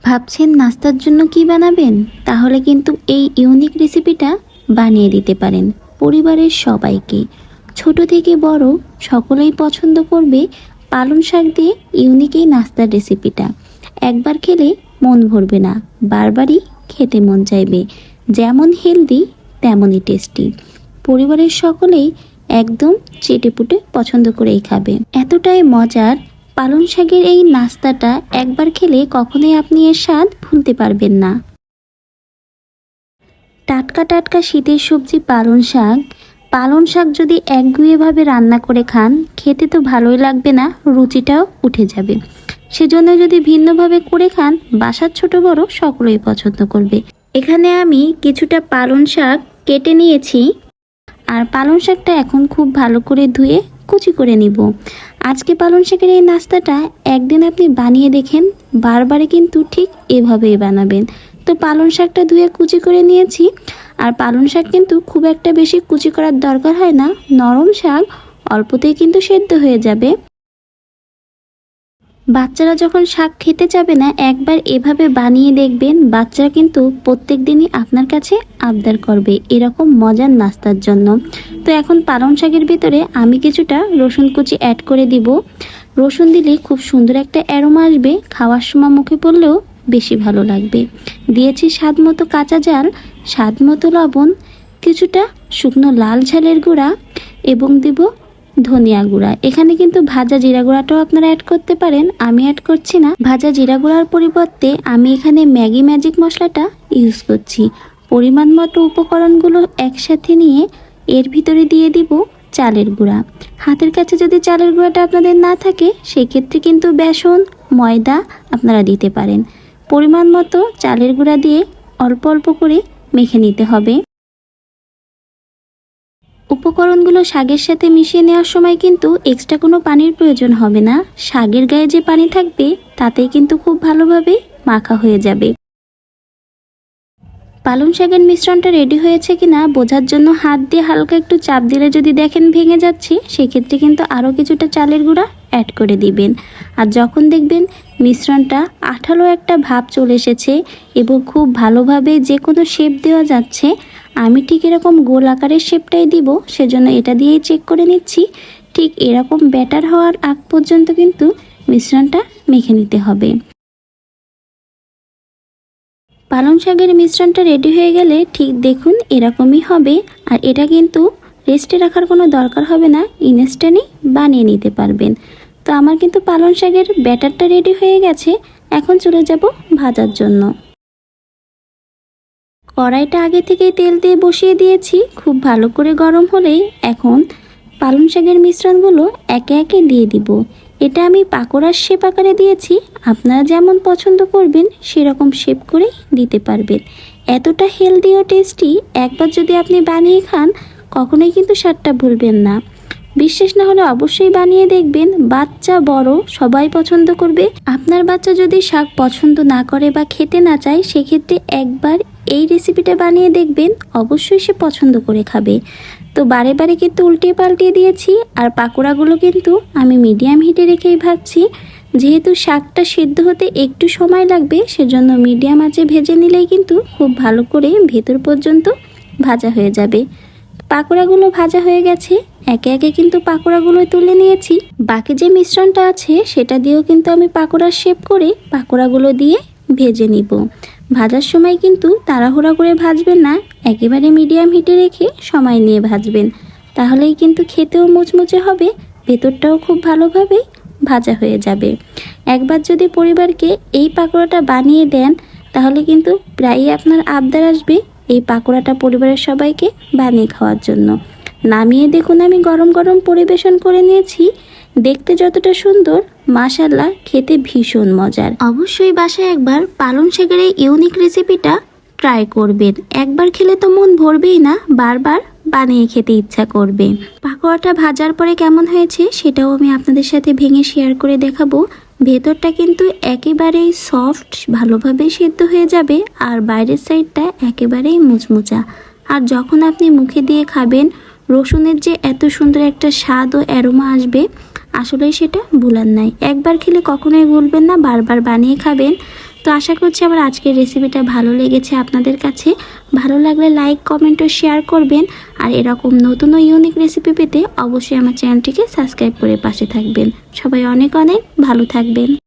ভাবছেন নাস্তার জন্য কি বানাবেন? তাহলে কিন্তু এই ইউনিক রেসিপিটা বানিয়ে দিতে পারেন পরিবারের সবাইকে। ছোট থেকে বড় সকলেই পছন্দ করবে পালং শাক দিয়ে ইউনিক এই নাস্তার রেসিপিটা। একবার খেলে মন ভরবে না, বারবারই খেতে মন চাইবে। যেমন হেলদি তেমনই টেস্টি। পরিবারের সকলেই একদম চেটেপুটে পছন্দ করেই খাবে। এতটাই মজার পালং শাকের এই নাস্তাটা একবার খেলে কখনোই আপনি এর স্বাদ ভুলতে পারবেন না। টাটকা টাটকা শীতের সবজি পালং শাক যদি একগুঁয়েভাবে রান্না করে খান, খেতে তো ভালোই লাগবে না, রুচিটাও উঠে যাবে। সেজন্য যদি ভিন্নভাবে করে খান, বাসার ছোট বড় সকলেই পছন্দ করবে। এখানে আমি কিছুটা পালং শাক কেটে নিয়েছি, আর পালং শাকটা এখন খুব ভালো করে ধুয়ে কুচি করে নিব। আজকে পালং শাকের এই নাস্তাটা একদিন আপনি বানিয়ে দেখেন, বারবারে কিন্তু ঠিক এভাবেই বানাবেন। তো পালং শাকটা ধুয়ে কুচি করে নিয়েছি। আর পালং শাক কিন্তু খুব একটা বেশি কুচি করার দরকার হয় না, নরম শাক, অল্পতেই কিন্তু সেদ্ধ হয়ে যাবে। বাচ্চারা যখন শাক খেতে যাবে না, একবার এভাবে বানিয়ে দেখবেন, বাচ্চারা কিন্তু প্রত্যেক দিনই আপনার কাছে আবদার করবে এরকম মজার নাস্তার জন্য। তো এখন পালং শাকের ভিতরে আমি কিছুটা রসুন কুচি অ্যাড করে দিব। রসুন দিলে খুব সুন্দর একটা অ্যারোমা আসবে, খাওয়ার সময় মুখে পড়লেও বেশি ভালো লাগবে। দিয়েছি স্বাদ মতো কাঁচা ঝাল, স্বাদ মতো লবণ, কিছুটা শুকনো লাল ঝালের গুঁড়া এবং দিব ধনিয়া গুঁড়া। এখানে কিন্তু ভাজা জিরা গুঁড়াটাও আপনারা অ্যাড করতে পারেন, আমি অ্যাড করছি না। ভাজা জিরা গুঁড়ার পরিবর্তে আমি এখানে ম্যাগি ম্যাজিক মশলাটা ইউজ করছি। পরিমাণ মতো উপকরণগুলো একসাথে নিয়ে এর ভিতরে দিয়ে দিব চালের গুঁড়া। হাতের কাছে যদি চালের গুঁড়াটা আপনাদের না থাকে, সেক্ষেত্রে কিন্তু বেসন, ময়দা আপনারা দিতে পারেন। পরিমাণ মতো চালের গুঁড়া দিয়ে অল্প অল্প করে মেখে নিতে হবে। উপকরণগুলো শাকের সাথে মিশিয়ে নেওয়ার সময় কিন্তু এক্সট্রা কোনো পানির প্রয়োজন হবে না। শাকের গায়ে যে পানি থাকবে তাতেই কিন্তু খুব ভালোভাবে মাখা হয়ে যাবে। পালং শাকের মিশ্রণটা রেডি হয়েছে কিনা বোঝার জন্য হাত দিয়ে হালকা একটু চাপ দিলে যদি দেখেন ভেঙে যাচ্ছে, সেক্ষেত্রে কিন্তু আরও কিছুটা চালের গুঁড়া অ্যাড করে দিবেন। আর যখন দেখবেন মিশ্রণটা আঠালো একটা ভাব চলে এসেছে এবং খুব ভালোভাবে যে কোনো শেপ দেওয়া যাচ্ছে, আমি ঠিক এরকম গোল আকারের শেপটাই দিব, সেজন্য এটা দিয়েই চেক করে নিচ্ছি। ঠিক এরকম ব্যাটার হওয়ার আগ পর্যন্ত কিন্তু মিশ্রণটা মেখে নিতে হবে। পালং শাকের মিশ্রণটা রেডি হয়ে গেলে ঠিক দেখুন এরকমই হবে। আর এটা কিন্তু রেস্টে রাখার কোনো দরকার হবে না, ইনস্ট্যান্টই বানিয়ে নিতে পারবেন। তো আমার কিন্তু পালং শাকের ব্যাটারটা রেডি হয়ে গেছে। এখন চলে যাব ভাজার জন্য। কড়াইটা আগে থেকেই তেল দিয়ে বসিয়ে দিয়েছি, খুব ভালো করে গরম হলেই এখন পালং শাকের মিশ্রণগুলো একে একে দিয়ে দিব। এটা আমি পাকোড়ার শেপ আকারে দিয়েছি, আপনারা যেমন পছন্দ করবেন সেরকম শেপ করে দিতে পারবেন। এতটা হেলদি ও টেস্টি, একবার যদি আপনি বানিয়ে খান কখনোই কিন্তু স্বাদটা ভুলবেন না। বিশ্বাস না হলে অবশ্যই বানিয়ে দেখবেন, বাচ্চা বড় সবাই পছন্দ করবে। আপনার বাচ্চা যদি শাক পছন্দ না করে বা খেতে না চায়, সেক্ষেত্রে একবার এই রেসিপিটা বানিয়ে দেখবেন, অবশ্যই সে পছন্দ করে খাবে। তো বারে বারে কিন্তু উল্টে পাল্টে দিয়েছি। আর পাকোড়াগুলো কিন্তু আমি মিডিয়াম হিটে রেখেই ভাজছি, যেহেতু শাকটা সেদ্ধ হতে একটু সময় লাগবে, সেজন্য মিডিয়াম আঁচে ভেজে নিলেই কিন্তু খুব ভালো করে ভেতর পর্যন্ত ভাজা হয়ে যাবে। পাকোড়াগুলো ভাজা হয়ে গেছে, একে একে কিন্তু পাকোড়াগুলো তুলে নিয়েছি। বাকি যে মিশ্রণটা আছে সেটা দিয়েও কিন্তু আমি পাকোড়ার শেপ করে পাকোড়াগুলো দিয়ে ভেজে নিব। ভাজার সময় কিন্তু তাড়াহুড়া করে ভাজবেন না, একেবারে মিডিয়াম হিটে রেখে সময় নিয়ে ভাজবেন। তাহলেই কিন্তু খেতেও মুচমুচে হবে, ভেতরটাও খুব ভালোভাবে ভাজা হয়ে যাবে। একবার যদি পরিবারকে এই পাকোড়াটা বানিয়ে দেন, তাহলে কিন্তু প্রায়ই আপনার আবদার আসবে এই পাকোড়াটা পরিবারের সবাইকে বানিয়ে খাওয়ার জন্য। নামিয়ে দেখুন আমি গরম গরম পরিবেশন করে নিয়েছি। দেখতে যতটা সুন্দর, মাশাআল্লাহ খেতে ভীষণ মজার। অবশ্যই বাসায় একবার পালং শাকের এই ইউনিক রেসিপিটা ট্রাই করবেন। একবার খেলে তো মন ভরবেই না, বারবার বানিয়ে খেতে ইচ্ছা করবে। পাকোড়াটা ভাজার পরে কেমন হয়েছে সেটাও আমি আপনাদের সাথে ভেঙে শেয়ার করে দেখাবো। ভেতরটা কিন্তু একেবারেই সফট, ভালোভাবে সেদ্ধ হয়ে যাবে, আর বাইরের সাইডটা একেবারেই মুচমুচা। আর যখন আপনি মুখে দিয়ে খাবেন, রসুনের যে এত সুন্দর একটা স্বাদ ও অ্যারোমা আসবে, আসলে সেটা ভুলার নাই। একবার খেলে কখনোই ভুলবেন না, বারবার বানিয়ে খাবেন। তো আশা করছি আমার আজকের রেসিপিটা ভালো লেগেছে আপনাদের কাছে। ভালো লাগলে লাইক, কমেন্ট ও শেয়ার করবেন। আর এরকম নতুন ও ইউনিক রেসিপি পেতে অবশ্যই আমার চ্যানেলটিকে সাবস্ক্রাইব করে পাশে থাকবেন। সবাই অনেক অনেক ভালো থাকবেন।